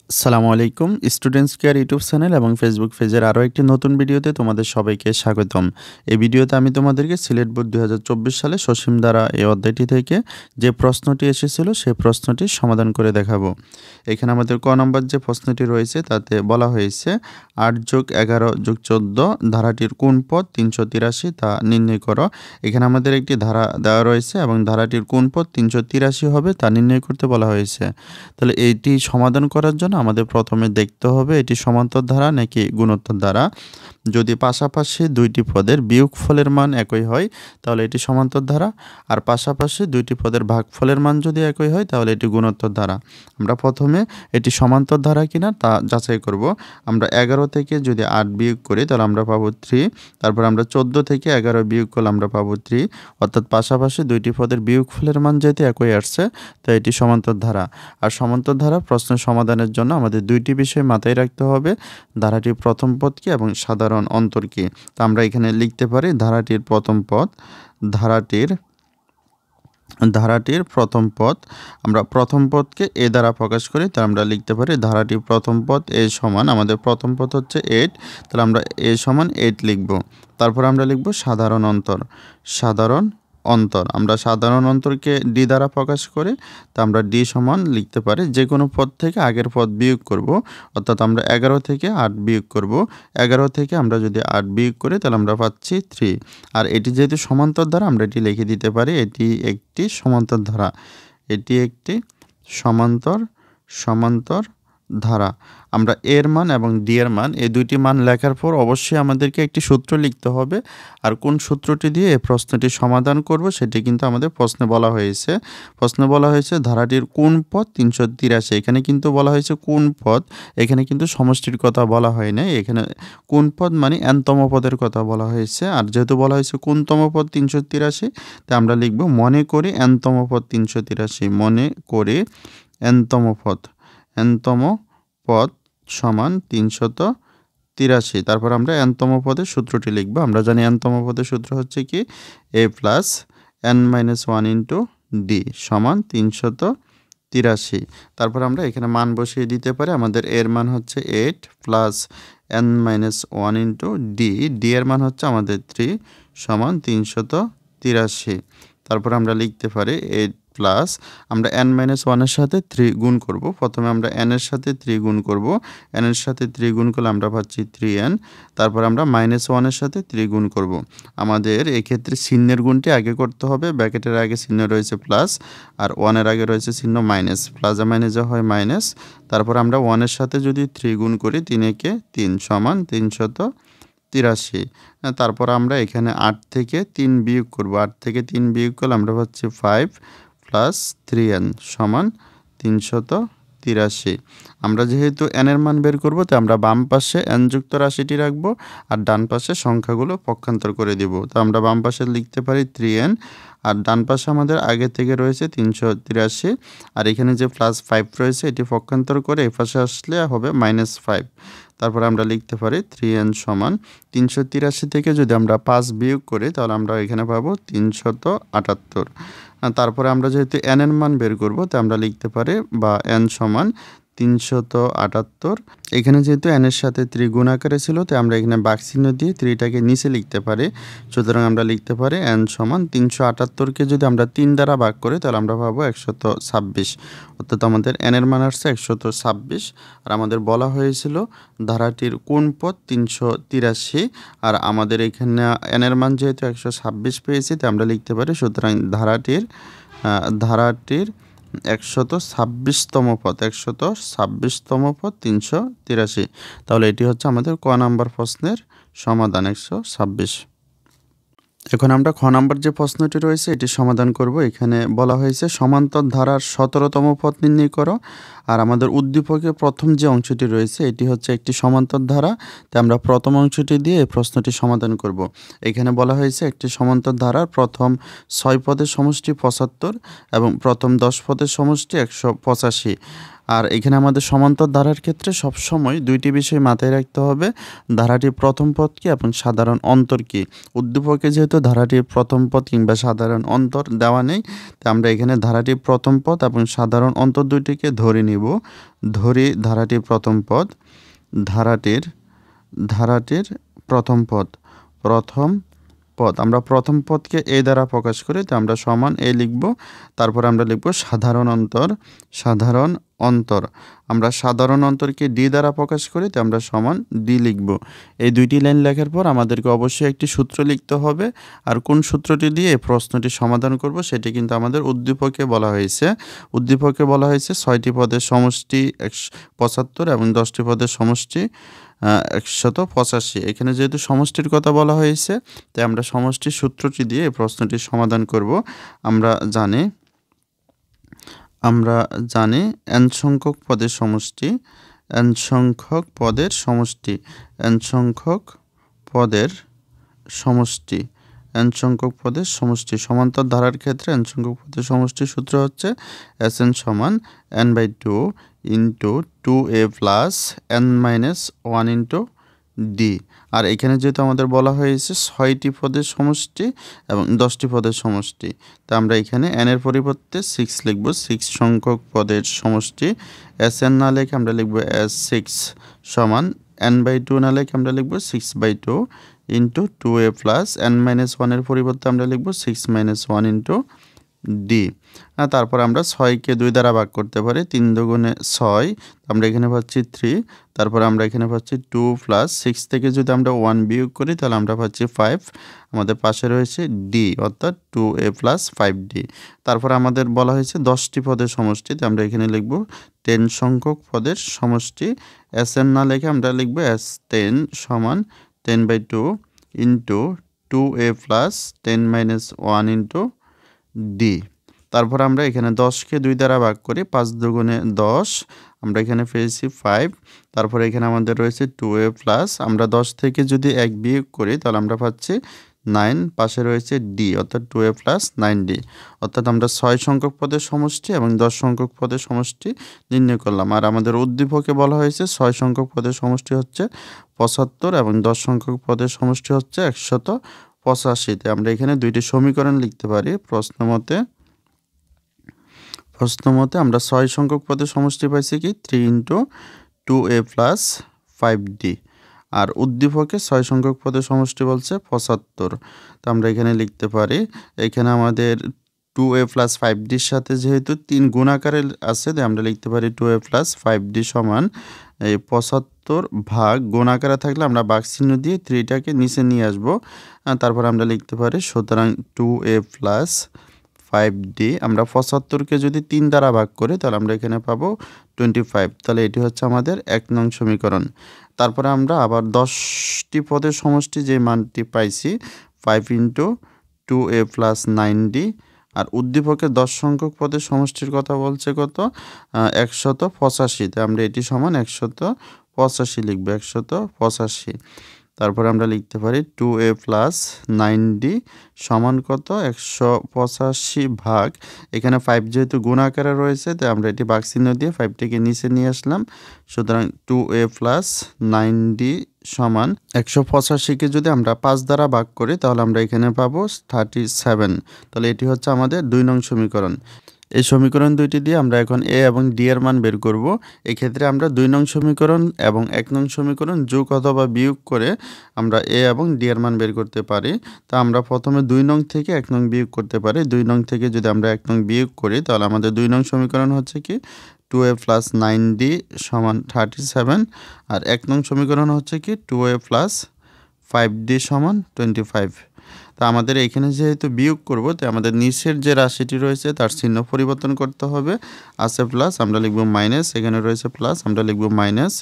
আসসালামু আলাইকুম students care YouTube channel এবং ফেসবুক পেজের আরও একটি নতুন ভিডিওতে তোমাদের সবাইকে স্বাগতম। এই ভিডিওতে আমি তোমাদেরকে সিলেট বোর্ড 2024 সালে সসীম ধারা এই অধ্যায়টি থেকে যে প্রশ্নটি এসেছিল সেই প্রশ্নটির সমাধান করে দেখাবো। এখানে আমাদের ক নম্বর যে প্রশ্নটি রয়েছে তাতে বলা হয়েছে 8+11+14 ধারাটির কোন পদ 383 তা নির্ণয় করো। এখানে আমাদের একটি ধারা দেওয়া রয়েছে এবং ধারাটির কোন পদ 383 হবে তা নির্ণয় করতে বলা হয়েছে। তাহলে এইটি সমাধান করার জন্য আমাদের প্রথমে দেখতে হবে এটি সমান্তর ধারা নাকি গুণোত্তর ধারা। যদি পাশাপাশি দুইটি পদের বিয়োগফলের মান একই হয় তাহলে এটি সমান্তর ধারা, আর পাশাপাশি দুইটি পদের ভাগফলের মান যদি একই হয় তাহলে এটি গুণোত্তর ধারা। আমরা প্রথমে এটি সমান্তর ধারা কিনা তা যাচাই করব। আমরা 11 থেকে যদি 8 বিয়োগ করি তাহলে আমরা পাবো 3, তারপর আমরা 14 থেকে 11 বিয়োগ করলে আমরা পাবো 3, অর্থাৎ পাশাপাশি দুইটি পদের বিয়োগফলের মান যেহেতু একই আসছে তো এটি সমান্তর ধারা। আর সমান্তর ধারা প্রশ্ন সমাধানের জন্য আমাদের দুইটি বিষয় মাথায় রাখতে হবে, ধারাটির প্রথম পদ কি এবং সাধারণ অন্তর কি। তা আমরা এখানে লিখতে পারি ধারাটির প্রথম পদ, ধারাটির প্রথম পদ, আমরা প্রথম পদকে এ দ্বারা প্রকাশ করি, তাহলে আমরা লিখতে পারি ধারাটির প্রথম পদ এ সমান, আমাদের প্রথম পদ হচ্ছে 8, তাহলে আমরা এ সমান 8 লিখব। তারপর আমরা লিখব সাধারণ অন্তর, আমরা সাধারণ অন্তরকে ডি দ্বারা প্রকাশ করে, তা আমরা ডি সমান লিখতে পারি যে কোনো পদ থেকে আগের পদ বিয়োগ করব, অর্থাৎ আমরা 11 থেকে 8 বিয়োগ করব। 11 থেকে আমরা যদি 8 বিয়োগ করি তাহলে আমরা পাচ্ছি 3। আর এটি যেহেতু সমান্তর ধারা আমরা এটি লিখে দিতে পারি এটি একটি সমান্তর ধারা, এটি একটি সমান্তর ধারা। আমরা এর মান এবং ডি এর মান এই দুইটি মান লেখার পর অবশ্যই আমাদেরকে একটি সূত্র লিখতে হবে, আর কোন সূত্রটি দিয়ে এই প্রশ্নটি সমাধান করব সেটি কিন্তু আমাদের প্রশ্নে বলা হয়েছে ধারাটির কোন পদ 383। এখানে কিন্তু বলা হয়েছে কোন পদ, এখানে কিন্তু সমষ্টির কথা বলা হয় না, এখানে কোন পদ মানে এনতম পদের কথা বলা হয়েছে। আর যেহেতু বলা হয়েছে কোনতম পদ 383 তাই আমরা লিখব মনে করি এনতম পদ 383, মনে করি এনতম পদ সমান 383। তারপর আমরা এনতম পদের সূত্রটি লিখব। আমরা জানি এনতম পদের সূত্র হচ্ছে কি a plus n-1 into D সমান 383। তারপর আমরা এখানে মান বসিয়ে দিতে পারি, আমাদের এর মান হচ্ছে 8 প্লাস n-1 ইন্টু ডি এর মান হচ্ছে আমাদের 3 সমান 383। তারপর আমরা লিখতে পারি 8 প্লাস আমরা n-1 এর সাথে 3 গুণ করব। প্রথমে আমরা n এর সাথে 3 গুণ করব, n এর সাথে 3 গুণ করলে আমরা পাচ্ছি 3n। তারপর আমরা -1 এর সাথে 3 গুণ করব। আমাদের এক্ষেত্রে চিহ্নের গুণটি আগে করতে হবে, ব্র্যাকেটের আগে চিহ্ন রয়েছে প্লাস আর 1 এর আগে রয়েছে চিহ্ন মাইনাস, প্লাসে মাইনাসে হয় মাইনাস। তারপর আমরা 1 এর সাথে যদি 3 গুণ করি 3 একে 3 সমান 383। তারপর আমরা এখানে 8 থেকে 3 বিয়োগ করব, 8 থেকে 3 বিয়োগ করলে আমরা পাচ্ছি 5 প্লাস 3n সমান 383। আমরা যেহেতু n এর মান বের করব তাই আমরা বাম পাশে n যুক্ত রাশিটি রাখব আর ডান পাশে সংখ্যাগুলো পক্ষান্তর করে দেব। তো আমরা বাম পাশে লিখতে পারি 3n, আর ডান পাশে আমাদের আগে থেকে রয়েছে 383, আর এখানে যে প্লাস 5 রয়েছে এটি পক্ষান্তর করে এই পাশে আসলে হবে -5। তারপর আমরা লিখতে পারি 3n সমান 383 থেকে যদি আমরা 5 বিয়োগ করি তাহলে আমরা এখানে পাবো 378। তারপরে আমরা যেহেতু n এর মান বের করব তাই আমরা লিখতে পারি বা n সমান 378। এখানে যেহেতু n এর সাথে 3 গুণ আকারে ছিল তাই আমরা এখানে বাঘ চিহ্ন দিয়ে 3টাকে নিচে লিখতে পারি। সুতরাং আমরা লিখতে পারি n সমান 378কে যদি আমরা 3 দ্বারা ভাগ করি তাহলে আমরা পাবো 126, অর্থাৎ আমাদের n এর মান আসছে 126। আর আমাদের বলা হয়েছিল ধারাটির কোন পদ 383, আর আমাদের এখানে n এর মান যেহেতু 126 পেয়েছি তাই আমরা লিখতে পারি সুতরাং ধারাটির 126তম পদ 383। তাহলে এটি হচ্ছে আমাদের ক নাম্বার প্রশ্নের সমাধান 126। এখন আমরা খ নাম্বার যে প্রশ্নটি রয়েছে এটি সমাধান করব। এখানে বলা হয়েছে সমান্তর ধারার 17তম পদ নির্ণয় করো। আর আমাদের উদ্দীপকের প্রথম যে অংশটি রয়েছে এটি হচ্ছে একটি সমান্তর ধারা, তাই আমরা প্রথম অংশটি দিয়ে এই প্রশ্নটি সমাধান করব। এখানে বলা হয়েছে একটি সমান্তর ধারার প্রথম 6 পদের সমষ্টি 75 এবং প্রথম 10 পদের সমষ্টি 185। আর এখানে আমাদের সমান্তর ধারার ক্ষেত্রে সবসময় দুইটি বিষয় মাথায় রাখতে হবে, ধারাটির প্রথম পদ কী এবং সাধারণ অন্তর কী। উদ্দীপকে যেহেতু ধারাটির প্রথম পদ কিংবা সাধারণ অন্তর দেওয়া নেই, তাই আমরা এখানে ধারাটির প্রথম পদ এবং সাধারণ অন্তর দুইটিকে ধরে নিব। ধরি ধারাটির প্রথম পদ, ধারাটির প্রথম পদ আমরা প্রথম পদকে এ দ্বারা প্রকাশ করি, তো আমরা সমান এ লিখব। তারপর আমরা লিখব সাধারণ অন্তর আমরা সাধারণ অন্তরকে ডি দ্বারা প্রকাশ করি, তো আমরা সমান ডি লিখব। এই দুইটি লাইন লেখার পর আমাদেরকে অবশ্যই একটি সূত্র লিখতে হবে। আর কোন সূত্রটি দিয়ে এই প্রশ্নটি সমাধান করব সেটি কিন্তু আমাদের উদ্দীপকে বলা হয়েছে। উদ্দীপকে বলা হয়েছে 6টি পদের সমষ্টি 75 এবং 10টি পদের সমষ্টি 185। এখানে যেহেতু সমষ্টির কথা বলা হয়েছে, তাই আমরা সমষ্টির সূত্রটি দিয়ে এই প্রশ্নটির সমাধান করব। আমরা জানি n সংখ্যক পদের সমষ্টি সমান্তর ধারার ক্ষেত্রে n সংখ্যক পদের সমষ্টির সূত্র হচ্ছে Sn সমান n/2 into 2a plus n-1 into d। আর এখানে যেহেতু আমাদের বলা হয়েছে 6টি পদের সমষ্টি এবং 10টি পদের সমষ্টি, তা আমরা এখানে n এর পরিবর্তে 6 লিখব। 6 সংখ্যক পদের সমষ্টি Sn না লিখে আমরা লিখব S6 সমান n/2 না লিখে আমরা লিখব 6/2 ইন্টু 2a প্লাস n-1 এর পরিবর্তে আমরা লিখব 6-1 ইন্টু d। তারপর আমরা 6কে 2 দ্বারা ভাগ করতে পারি, 3 দুগুণে 6, আমরা এখানে পাচ্ছি 3। তারপর আমরা এখানে পাচ্ছি 2 প্লাস 6 থেকে যদি আমরা 1 বিয়োগ করি তাহলে আমরা পাচ্ছি 5। আমাদের পাশে রয়েছে d অর্থাৎ 2a প্লাস 5d। তারপর আমাদের বলা হয়েছে 10টি পদের সমষ্টি, আমরা এখানে লিখব 10 সংখ্যক পদের সমষ্টি। Sn না লিখে আমরা লিখব S10 সমান 10/2 into 2a plus 10-1 into d। তারপর আমরা এখানে 10কে 2 দ্বারা ভাগ করি, 5 দুগুণে 10, আমরা এখানে পেয়েছি 5। তারপর এখানে আমাদের রয়েছে 2a প্লাস, আমরা 10 থেকে যদি 1 বিয়োগ করি তাহলে আমরা পাচ্ছি 9, পাশে রয়েছে d অর্থাৎ 2a প্লাস 9d। অর্থাৎ আমরা 6 সংখ্যক পদের সমষ্টি এবং 10 সংখ্যক পদের সমষ্টি নির্ণয় করলাম। আর আমাদের উদ্দীপকে বলা হয়েছে 6 সংখ্যক পদের সমষ্টি হচ্ছে 75 এবং 10 সংখ্যক পদের সমষ্টি হচ্ছে 185। আমরা এখানে দুইটি সমীকরণ লিখতে পারি। প্রশ্ন মতে আমরা 6 সংখ্যক পদের সমষ্টি পাইছি কি 3 ইন্টু 2a প্লাস 5d। আর উদ্দীপকে 6 সংখ্যক পদের সমষ্টি বলছে 75। তো আমরা এখানে লিখতে পারি, এখানে আমাদের 2a প্লাস 5dর সাথে যেহেতু 3 গুণাকারে আছে, তাই আমরা লিখতে পারি 2a প্লাস 5d সমান এই 75 ভাগ গুণাকারে থাকলে আমরা ভাগ চিহ্ন দিয়ে 3টাকে নিচে নিয়ে আসবো। তারপর আমরা লিখতে পারি সুতরাং 2a প্লাস 5d। আমরা 75কে যদি 3 দ্বারা ভাগ করি তাহলে আমরা এখানে পাবো 25। তাহলে এটি হচ্ছে আমাদের 1 নং সমীকরণ। তারপরে আমরা আবার 10টি পদের সমষ্টি যে মানটি পাইছি 5 ইন্টু 2a প্লাস 9d। আর উদ্দীপকে 10 সংখ্যক পদের সমষ্টির কথা বলছে কত 185। তাই আমরা এটি সমান 185 লিখব, 185। তারপরে আমরা লিখতে পারি 2a প্লাস 9d সমান কত 185 ভাগ, এখানে 5 যেহেতু গুণ আকারে রয়েছে তাই আমরা এটি ভাগ চিহ্ন দিয়ে 5টিকে নিচে নিয়ে আসলাম। সুতরাং 2a প্লাস 9d সমান 185কে যদি আমরা 5 দ্বারা ভাগ করি তাহলে আমরা এখানে পাবো 37। তাহলে এটি হচ্ছে আমাদের 2 নং সমীকরণ। এই সমীকরণ দুইটি দিয়ে আমরা এখন a এবং d এর মান বের করব। এক্ষেত্রে আমরা 2 নং সমীকরণ এবং 1 নং সমীকরণ যোগ অথবা বিয়োগ করে আমরা a এবং d এর মান বের করতে পারি। তা আমরা প্রথমে 2 নং থেকে 1 নং বিয়োগ করতে পারি। 2 নং থেকে যদি আমরা 1 নং বিয়োগ করি তাহলে আমাদের 2 নং সমীকরণ হচ্ছে কি 2a প্লাস 9d সমান 37। আর 1 নং সমীকরণ হচ্ছে কি 2a প্লাস 5d সমান 25। তা আমাদের এখানে যেহেতু বিয়োগ করব, তাই আমাদের নিচের যে রাশিটি রয়েছে তার চিহ্ন পরিবর্তন করতে হবে। আছে প্লাস আমরা লিখব মাইনাস, এখানে রয়েছে প্লাস আমরা লিখব মাইনাস,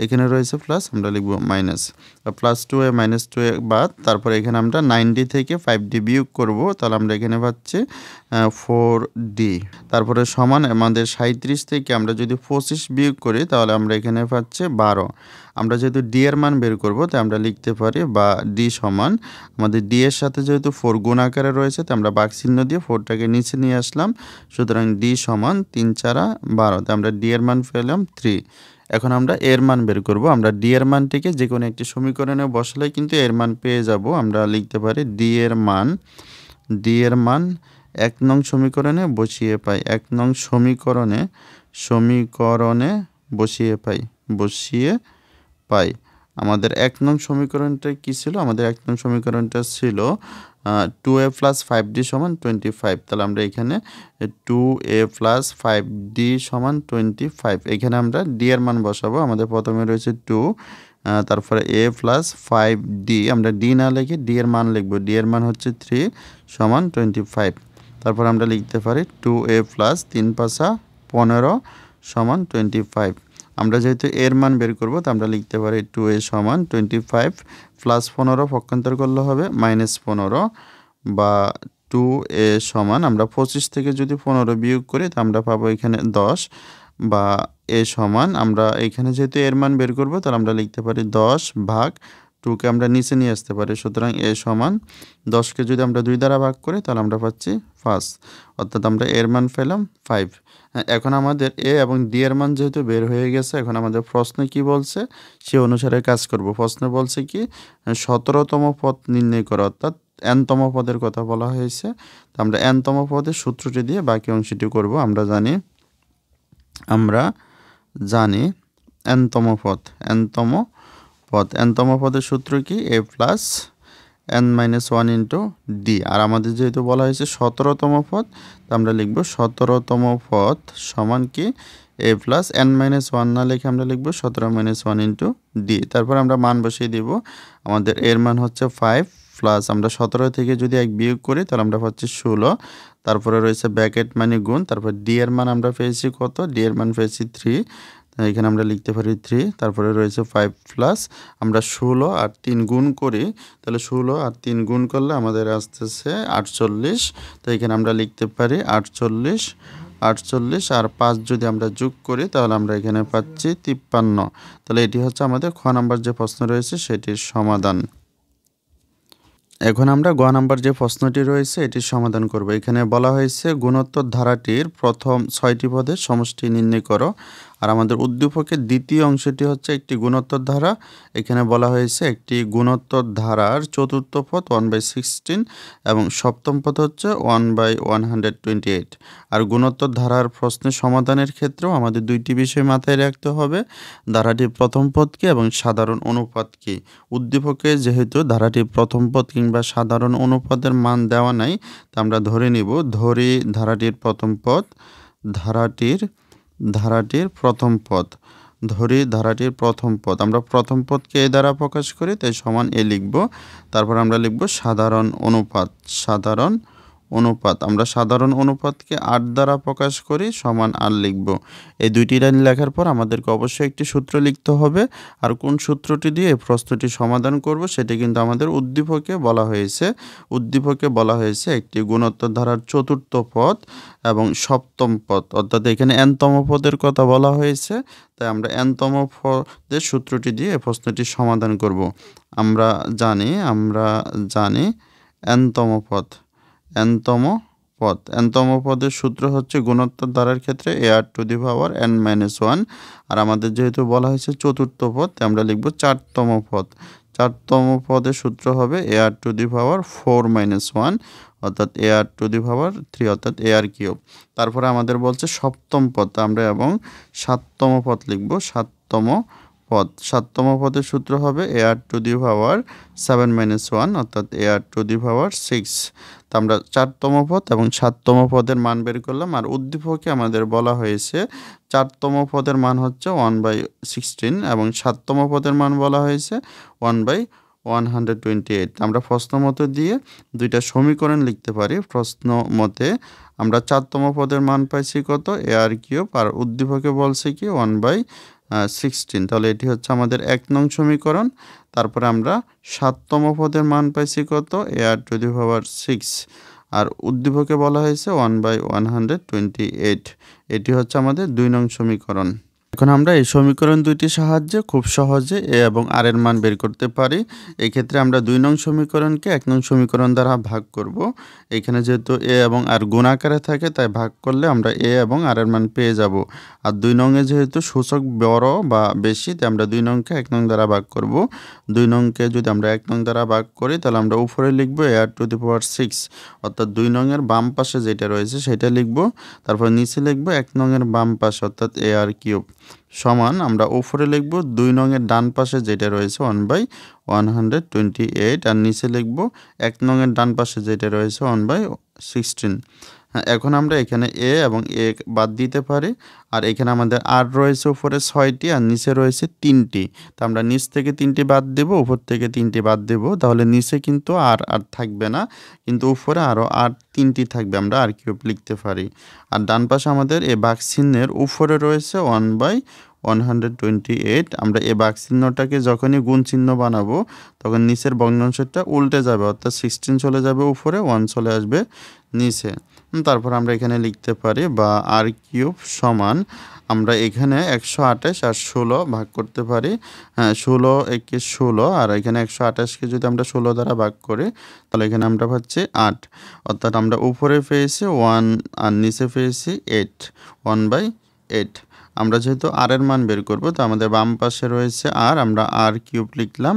এখানে রয়েছে প্লাস আমরা লিখব minus. Plus 2a minus 2a বাদ, তারপরে এখানে আমরা 9d থেকে 5d বিয়োগ করব, তাহলে আমরা এখানে পাচ্ছি 4d। তারপরে সমান আমাদের 37 থেকে আমরা যদি 25 বিয়োগ করি তাহলে আমরা এখানে পাচ্ছি 12। আমরা যেহেতু d এর মান বের করব তাই আমরা লিখতে পারি বা d সমান আমাদের d এর সাথে যেহেতু 4 গুণ আকারে রয়েছে, তো আমরা ভাগ চিহ্ন দিয়ে 4টাকে নিচে নিয়ে আসলাম। সুতরাং d সমান 3 4 12, তো আমরা d এর মান পেলাম 3। এখন আমরা এর মান বের করব। আমরা d এর মানটিকে যে কোনো একটি সমীকরণে বসালে কিন্তু এর মান পেয়ে যাব। আমরা লিখতে পারি d এর মান 1 নং সমীকরণে বসিয়ে পাই। 1 নং সমীকরণে বসিয়ে পাই। আমাদের 1 নং সমীকরণটা কি ছিল? আমাদের 1 নং সমীকরণটা ছিল 2a + 5d = 25। তাহলে আমরা এখানে 2a + 5d = 25। এখানে আমরা d এর মান বসাবো। আমাদের প্রথমে রয়েছে 2, তারপরে a + 5d, আমরা d না লিখে d এর মান লিখব। d এর মান হচ্ছে 3 = 25। তারপর আমরা লিখতে পারি 2a + 3 × 5 = 15 = 25। আমরা যেহেতু এর মান বের করব, তো আমরা লিখতে পারি 2a = 25 + 15 পক্ষান্তর করলে হবে -15, বা 2a সমান আমরা 25 থেকে যদি 15 বিয়োগ করি, তো আমরা পাবো এখানে 10, বা a সমান আমরা এখানে যেহেতু এর মান বের করব, তাহলে আমরা লিখতে পারি 10 ভাগ 2কে আমরা নিচে নিয়ে আসতে পারি। সুতরাং a সমান 10কে যদি আমরা 2 দ্বারা ভাগ করি, তাহলে আমরা পাচ্ছি 5, অর্থাৎ আমরা এর মান পেলাম 5। এখন আমাদের a এবং d এর মান যেহেতু বের হয়ে গেছে, এখন আমাদের প্রশ্নে কি বলছে সে অনুসারে কাজ করব। প্রশ্নে বলছে কি 17তম পদ নির্ণয় করো, অর্থাৎ nতম পদের কথা বলা হয়েছে। তো আমরা nতম পদের সূত্রটি দিয়ে বাকি অংশটি করব। আমরা জানি nতম পদের সূত্র কি? a + n - 1 * d। আর আমাদের যেহেতু বলা হয়েছে 17তম পদ, তো আমরা লিখব 17তম পদ সমান কি a + n - 1 না লিখে আমরা লিখব 17 - 1 * d। তারপর আমরা মান বসিয়ে দিব। আমাদের এর মান হচ্ছে 5, প্লাস আমরা 17 থেকে যদি 1 বিয়োগ করি, তাহলে আমরা পাচ্ছি 16। তারপরে রয়েছে ব্র্যাকেট মানে গুণ। তারপর d এর মান আমরা পেয়েছি কত? d এর মান পেয়েছি 3। এখানে আমরা লিখতে পারি 3। তারপরে রয়েছে 5 প্লাস আমরা 16 আর 3 গুণ করি, তাহলে 16 আর 3 গুণ করলে আমাদের আসতেছে 48। তো এখানে আমরা লিখতে পারি 48 আর 5 যদি আমরা যোগ করি, তাহলে আমরা এখানে পাচ্ছি 53। তাহলে এটি হচ্ছে আমাদের খ নাম্বার যে প্রশ্ন রয়েছে সেটির সমাধান। এখন আমরা গ নাম্বার যে প্রশ্নটি রয়েছে এটির সমাধান করব। এখানে বলা হয়েছে গুণোত্তর ধারাটির প্রথম 6টি পদের সমষ্টি নির্ণয় করো। আর আমাদের উদ্দীপকের দ্বিতীয় অংশটি হচ্ছে একটি গুণোত্তর ধারা। এখানে বলা হয়েছে একটি গুণোত্তর ধারার চতুর্থ পদ 1/16 এবং সপ্তম পদ হচ্ছে 1/128। আর গুণোত্তর ধারার প্রশ্নের সমাধানের ক্ষেত্রেও আমাদের দুইটি বিষয় মাথায় রাখতে হবে: ধারাটির প্রথম পদ কি এবং সাধারণ অনুপাত কি। উদ্দীপকে যেহেতু ধারাটির প্রথম পদ কিংবা সাধারণ অনুপাতের মান দেওয়া নাই, তা আমরা ধরে নিব ধারাটির প্রথম পদ আমরা প্রথম পদকে এ দ্বারা প্রকাশ করি, তাই সমান এ লিখব। তারপর আমরা লিখব সাধারণ অনুপাত আমরা সাধারণ অনুপাতকে 8 দ্বারা প্রকাশ করি, সমান আর লিখব। এই দুইটি লাইন লেখার পর আমাদেরকে অবশ্যই একটি সূত্র লিখতে হবে। আর কোন সূত্রটি দিয়ে এই প্রশ্নটি সমাধান করব সেটি কিন্তু আমাদের উদ্দীপকে বলা হয়েছে একটি গুণোত্তর ধারার চতুর্থ পদ এবং সপ্তম পদ, অর্থাৎ এখানে nতম পদের কথা বলা হয়েছে। তাই আমরা nতম পদের সূত্রটি দিয়ে এই প্রশ্নটি সমাধান করব। আমরা জানি nতম পদের সূত্র হচ্ছে গুণোত্তর ধারার ক্ষেত্রে ar⁴n-1। আর আমাদের যেহেতু বলা হয়েছে চতুর্থ পদ, তাই আমরা লিখব চারতম পদের সূত্র হবে ar⁴ অর্থাৎ ar⁴, অর্থাৎ ar³। তারপরে আমাদের বলছে সপ্তম পদ, আমরা এবং 7তম পদ লিখব। সাততম পদের সূত্র হবে ar⁴7-1 অর্থাৎ ar⁴6। তো আমরা 4তম পদ এবং 7তম পদের মান বের করলাম। আর উদ্দীপকে আমাদের বলা হয়েছে 4তম পদের মান হচ্ছে 1/16 এবং 7তম পদের মান বলা হয়েছে 1/128। আমরা প্রশ্ন মতে দিয়ে দুইটা সমীকরণ লিখতে পারি। প্রশ্ন মতে আমরা 4তম পদের মান পাইছি কত? ar³, আর উদ্দীপকে বলছে কি 1/16। তাহলে এটি হচ্ছে আমাদের 1 নং সমীকরণ। তারপরে আমরা 7তম পদের মান পাইছি কত? ar⁴6, আর উদ্দীপকে বলা হয়েছে 1/128। এটি হচ্ছে আমাদের 2 নং সমীকরণ। এখন আমরা এই সমীকরণ দুইটির সাহায্যে খুব সহজে এ এবং আর এর মান বের করতে পারি। এই ক্ষেত্রে আমরা 2 নং সমীকরণকে 1 নং সমীকরণ দ্বারা ভাগ করব। এখানে যেহেতু এ এবং আর গুণ আকারে থাকে তাই ভাগ করলে আমরা এ এবং আর এর মান পেয়ে যাব। আর 2 নং এ যেহেতু সূচক বড় বা বেশি তাই আমরা 2 নংকে 1 নং দ্বারা ভাগ করব। 2 নংকে যদি আমরা 1 নং দ্বারা ভাগ করি তাহলে আমরা উপরে লিখব ar⁶, অর্থাৎ 2 নং এর বাম পাশে যেটা রয়েছে সেটা লিখব। তারপর নিচে লিখব 1 নং এর বাম পাশে অর্থাৎ ar³ সমান আমরা উপরে লিখব 2 নং এর ডান পাশে যেটা রয়েছে 1/128 আর নিচে লিখব 1 নং এর ডান পাশে যেটা রয়েছে 1/16। হ্যাঁ, এখন আমরা এখানে এ এবং এ বাদ দিতে পারি। আর এখানে আমাদের আর রয়েছে উপরে 6টি আর নিচে রয়েছে 3টি। তো আমরা নিচ থেকে 3টি বাদ দেব, উপর থেকে 3টি বাদ দেব। তাহলে নিচে কিন্তু আর থাকবে না, কিন্তু উপরে আরও আর 3টি থাকবে, আমরা আর³ লিখতে পারি। আর ডান পাশে আমাদের এ ভাগ চিহ্নের উপরে রয়েছে 1/128। আমরা এ ভাগ চিহ্নটাকে যখনই গুণ চিহ্ন বানাবো তখন নিচের ভগ্নাংশটা উল্টে যাবে, অর্থাৎ 16 চলে যাবে উপরে, 1 চলে আসবে নিচে। তারপর আমরা এখানে লিখতে পারি বা আর³ সমান আমরা এখানে 128 আর 16 ভাগ করতে পারি। হ্যাঁ, 16 একে 16 আর এখানে 128কে যদি আমরা 16 দ্বারা ভাগ করি তাহলে এখানে আমরা পাচ্ছি 8, অর্থাৎ আমরা উপরে পেয়েছি 1 আর নিচে পেয়েছি 8, 1/8। আমরা যেহেতু আর এর মান বের করব তো আমাদের বাম পাশে রয়েছে আর, আমরা আর³ লিখলাম।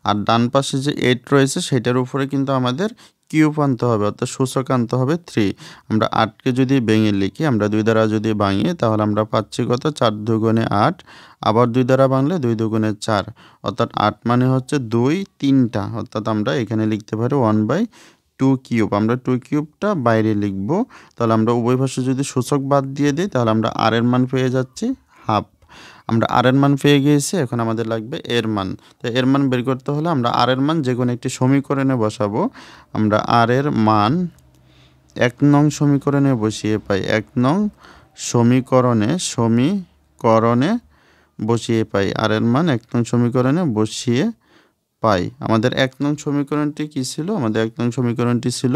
আর ডান পাশে যে 8 রয়েছে সেটার উপরে কিন্তু আমাদের কিউব আনতে হবে, অর্থাৎ সূচক আনতে হবে 3। আমরা 8কে যদি ভেঙে লিখি, আমরা 2 দ্বারা যদি ভাঙি তাহলে আমরা পাচ্ছি কত, 4 দুগুণে 8, আবার 2 দ্বারা ভাঙলে 2 দুগুণে 4, অর্থাৎ 8 মানে হচ্ছে 2 3টা, অর্থাৎ আমরা এখানে লিখতে পারি 1/2³। আমরা 2³ বাইরে লিখব। তাহলে আমরা উভয় পাশে যদি সূচক বাদ দিয়ে দিই তাহলে আমরা আর এর মান পেয়ে যাচ্ছি হাফ। আমরা আর এর মান পেয়ে গিয়েছি, এখন আমাদের লাগবে এর মান। তো এর মান বের করতে হলে আমরা আর এর মান যে কোনো একটি সমীকরণে বসাবো। আমরা আর এর মান 1 নং সমীকরণে বসিয়ে পাই, 1 নং সমীকরণে বসিয়ে পাই। আর এর মান 1 নং সমীকরণে বসিয়ে পাই। আমাদের 1 নং সমীকরণটি কি ছিল? আমাদের 1 নং সমীকরণটি ছিল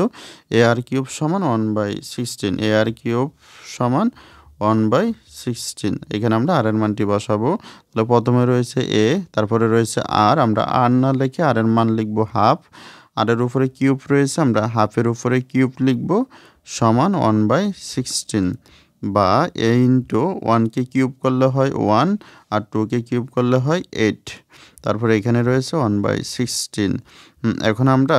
ar³ সমান 1/16, ar³ সমান 1/16। এখানে আমরা আর এর মানটি বসাবো। তাহলে প্রথমে রয়েছে এ, তারপরে রয়েছে আর, আমরা আর না লিখে আর এর মান লিখব হাফ। আর এর উপরে কিউব রয়েছে, আমরা হাফের উপরে কিউব লিখব সমান 1/16, বা এ ইন্টু 1কে কিউব করলে হয় 1 আর 2কে কিউব করলে হয় 8। তারপরে এখানে রয়েছে 1/16। এখন আমরা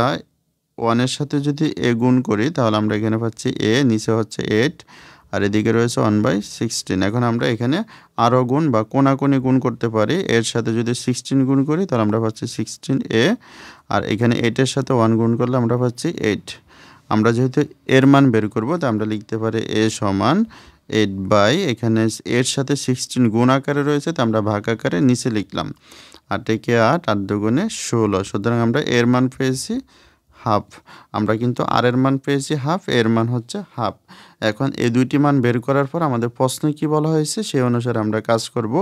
1 এর সাথে যদি এ গুণ করি তাহলে আমরা এখানে পাচ্ছি এ, নিচে হচ্ছে 8 আর এদিকে রয়েছে 1/16। এখন আমরা এখানে আরও গুণ বা কোনাকুনি গুণ করতে পারি। এর সাথে যদি 16 গুণ করি তাহলে আমরা পাচ্ছি 16a, আর এখানে 8 এর সাথে 1 গুণ করলে আমরা পাচ্ছি 8। আমরা যেহেতু এর মান বের করব তাই আমরা লিখতে পারি এ সমান 8 এখানে এর সাথে 16 গুণ আকারে রয়েছে তো আমরা ভাগ আকারে নিচে লিখলাম, 8 একে 8, 8 দুগুণে 16। সুতরাং আমরা এর মান পেয়েছি হাফ। আমরা কিন্তু আর এর মান পেয়েছি হাফ, এর মান হচ্ছে হাফ। এখন এই দুইটি মান বের করার পর আমাদের প্রশ্নে কি বলা হয়েছে সেই অনুসারে আমরা কাজ করব।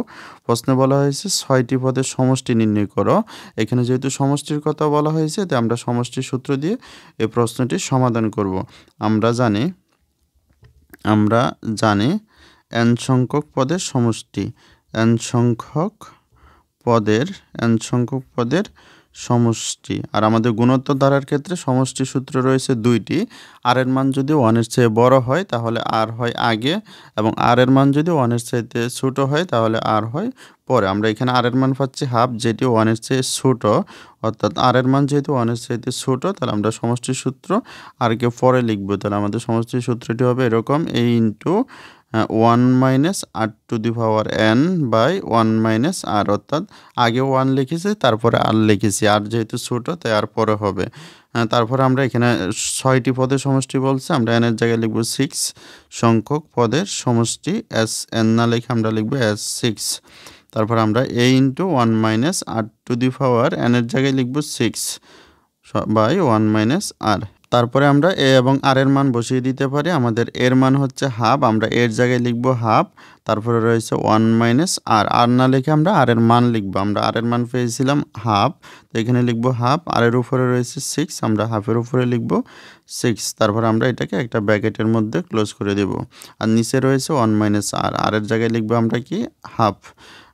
প্রশ্নে বলা হয়েছে 6টি পদের সমষ্টি নির্ণয় করো। এখানে যেহেতু সমষ্টির কথা বলা হয়েছে তাই আমরা সমষ্টির সূত্র দিয়ে এই প্রশ্নটি সমাধান করব। আমরা জানি n সংখ্যক পদের সমষ্টি, n সংখ্যক পদের সমষ্টি। আর আমাদের গুণোত্তর ধারার ক্ষেত্রে সমষ্টি সূত্র রয়েছে 2টি। আর এর মান যদি 1 এর চেয়ে বড় হয় তাহলে আর হয় আগে, এবং আর এর মান যদি 1 এর চাইতে ছোট হয় তাহলে আর হয় পরে। আমরা এখানে আর এর মান পাচ্ছি হাফ, যেটি 1 এর চেয়ে ছোট, অর্থাৎ আর এর মান যেহেতু 1 এর চাইতে ছোট তাহলে আমরা সমষ্টির সূত্র আর কে পরে লিখব। তাহলে আমাদের সমষ্টির সূত্রটি হবে এরকম, a into 1 minus r to the power n by 1 minus r, অর্থাৎ আগে 1 লিখেছি তারপরে আর লিখেছি, আর যেহেতু ছোট তাই আর পরে হবে। তারপরে আমরা এখানে 6টি পদের সমষ্টি বলছে, আমরা n এর জায়গায় লিখব 6 সংখ্যক পদের সমষ্টি, এস n না লিখে আমরা লিখব s6। তারপর আমরা a into 1 minus r to the power n এর জায়গায় লিখব 6 বাই 1 মাইনাস আর। তারপরে আমরা এ এবং আর এর মান বসিয়ে দিতে পারি। আমাদের এর মান হচ্ছে হাফ, আমরা এর জায়গায় লিখব হাফ, তারপরে রয়েছে 1 মাইনাস আর, আর না লিখে আমরা আর এর মান লিখব। আমরা আর এর মান পেয়েছিলাম হাফ, তো এখানে লিখব হাফ, আর এর উপরে রয়েছে 6, আমরা হাফের উপরে লিখব 6, তারপর আমরা এটাকে একটা ব্র্যাকেটের মধ্যে ক্লোজ করে দেব। আর নিচে রয়েছে 1 মাইনাস আর, আর এর জায়গায় লিখব আমরা কি হাফ।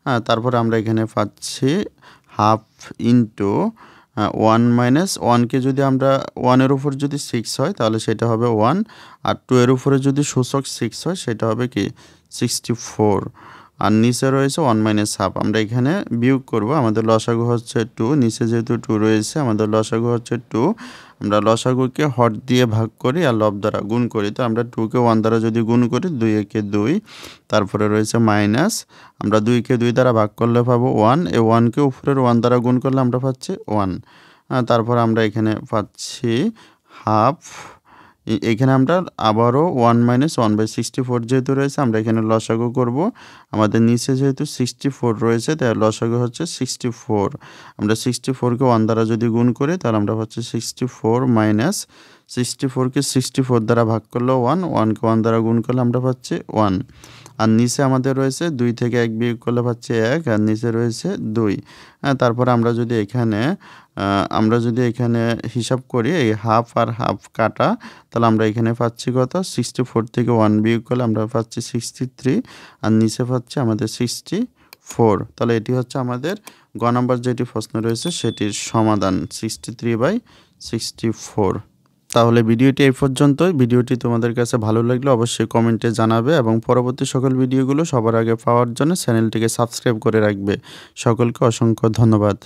হ্যাঁ, তারপরে আমরা এখানে পাচ্ছি হাফ ইন্টু 1 মাইনাস 1কে যদি আমরা 1-এর উপর যদি 6 হয় তাহলে সেটা হবে 1, আর 2-এর উপরে যদি সূচক 6 হয় সেটা হবে কি 64, আর নিচে রয়েছে 1 মাইনাস হাফ। আমরা এখানে বিয়োগ করব, আমাদের লসাগু হচ্ছে 2, নিচে যেহেতু 2 রয়েছে আমাদের লসাগু হচ্ছে 2, আমরা লসাগুকে হর দিয়ে ভাগ করি আর লব দ্বারা গুণ করি। তো আমরা 2কে 1 দ্বারা যদি গুণ করি 2 একে 2, তারপরে রয়েছে মাইনাস, আমরা 2কে 2 দ্বারা ভাগ করলে পাবো 1, এই 1কে উপরের 1 দ্বারা গুণ করলে আমরা পাচ্ছি 1। তারপর আমরা এখানে পাচ্ছি হাফ, এখানে আমরা আবারও 1 মাইনাস 1/64 যেহেতু রয়েছে আমরা এখানে লসাগু করব। আমাদের নিচে যেহেতু 64 রয়েছে তাই লসাগু হচ্ছে 64, আমরা 64কে 1 দ্বারা যদি গুণ করি তাহলে আমরা পাচ্ছি 64 মাইনাস 64কে 64 দ্বারা ভাগ করলে 1, 1কে 1 দ্বারা গুণ করলে আমরা পাচ্ছি 1, আর নিচে আমাদের রয়েছে 2 থেকে 1 বিয়োগ করলে পাচ্ছি 1, আর নিচে রয়েছে 2। তারপরে আমরা যদি এখানে হিসাব করি এই হাফ আর হাফ কাটা, তাহলে আমরা এখানে পাচ্ছি কত 64 থেকে 1 বিয়োগ করলে আমরা পাচ্ছি 63, আর নিচে পাচ্ছি আমাদের 64। তাহলে এটি হচ্ছে আমাদের গ নম্বর যেটি প্রশ্ন রয়েছে সেটির সমাধান 63/64। তাহলে ভিডিওটি এই পর্যন্তই। ভিডিওটি তোমাদের কাছে ভালো লাগলে অবশ্যই কমেন্টে জানাবে এবং পরবর্তী সকল ভিডিওগুলো সবার আগে পাওয়ার জন্য চ্যানেলটিকে সাবস্ক্রাইব করে রাখবে। সকলকে অসংখ্য ধন্যবাদ।